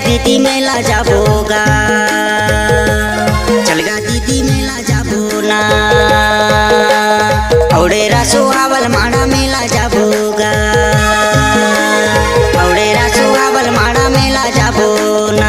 दीदी मेला जाबोगा, चलगा दीदी मेला जाबो ना, औड़ेरा सुहावल माड़ा मेला जाबोगा, औड़ेरा सुहावल माड़ा मेला जाबो ना।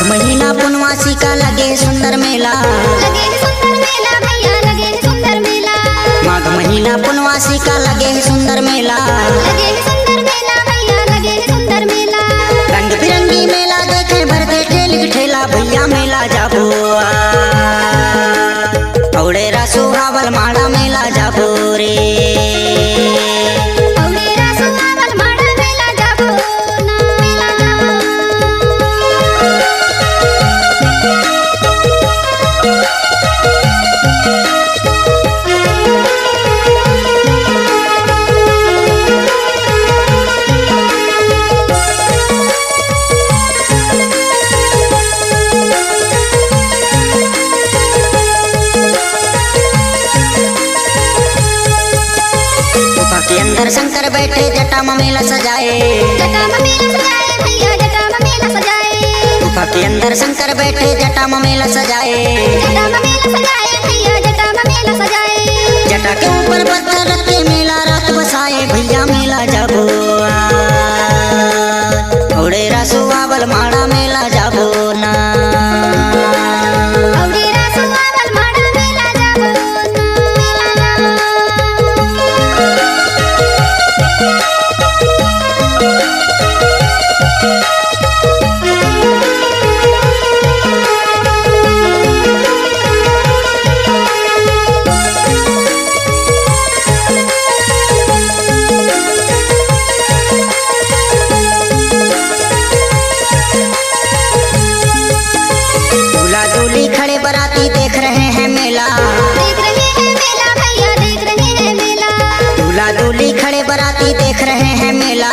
महीना पुनवासी का लगे सुंदर मेला, लगे सुंदर मेला भैया, लगे सुंदर मेला। माघ महीना पुनवासी का लगे सुंदर मेला, लगे सुंदर मेला भैया, लगे सुंदर मेला। रंग बिरंगी मेला देखे भरते ठेली ठेला, भैया मेला जाबो औड़ेरा सुहावल माड़ा मेला जाबो रे। औड़ेरा सुहावल माड़ा मेला जाबो ना, मेला जाबो। के अंदर शंकर बैठे जटा में मेला सजाए, जटा में मेला सजाए भैया, जटा में मेला सजाए। गुफा के अंदर शंकर बैठे जटा में मेला सजाए, जटा में मेला सजाए भैया, जटा में मेला सजाए। जटा के ऊपर पत्थर रख के मेला रात बसाए, भैया मेला जाबो औड़ेरा सुहावल माड़ा मेला जाबो ना, औड़ेरा सुहावल माड़ा मेला जाबो ना, मेला खड़े बराती देख रहे हैं मेला, देख रहे हैं मेला भैया, देख रहे हैं मेला। दूल्हा दूल्ही खड़े बराती देख रहे हैं मेला,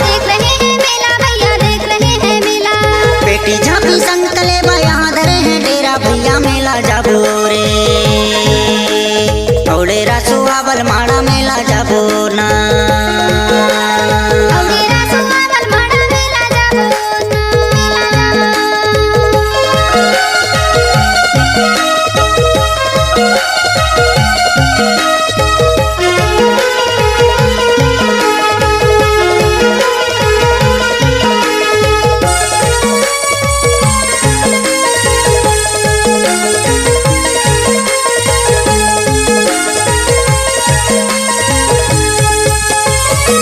देख रहे हैं मेला भैया, देख रहे हैं मेला। बेटी झांपी संग कलेबा यहाँ धरे हैं डेरा, भैया मेला जाबो रे औड़ेरा सुहावल माड़ा मेला जाबो ना, औड़ेरा सुहावल माड़ा मेला जाबो ना,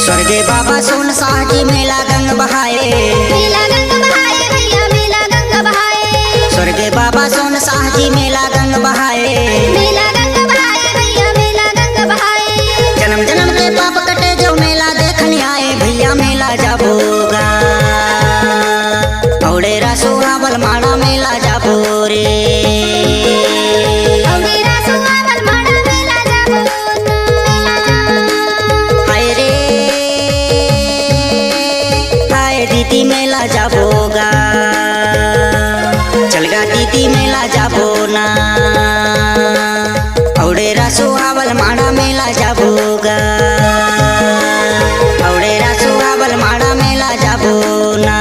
स्वर्गे बाबा सोन शाह जी मेला गंग बहाए, मेला गंग बहाए भैया, मेला गंग बहाए। स्वर्गे बाबा सोन शाह जी मेला गंग बहाए, मेला गंग बहाए भैया, मेला गंग बहाए। जन्म जन्म के पाप कटे जो मेला देखने आए, भैया मेला जाबोगा औड़ेरा सुहावल माड़ा मेला जाबो रे। औड़ेरा सुहावल माड़ा मेला जाबो ना, हाय रे हाय दीदी मेला जाबोगा, चलगा दीदी मेला जाबो ना, औड़ेरा सुहावल माड़ा मेला जाबोगा, औड़ेरा सुहावल माड़ा मेला जाबो ना।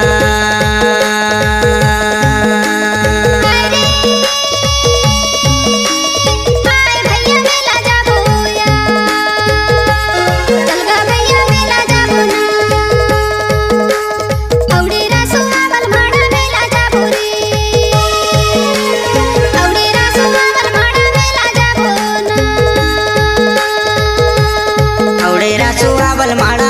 जोड़े रा सुहावल माड़ा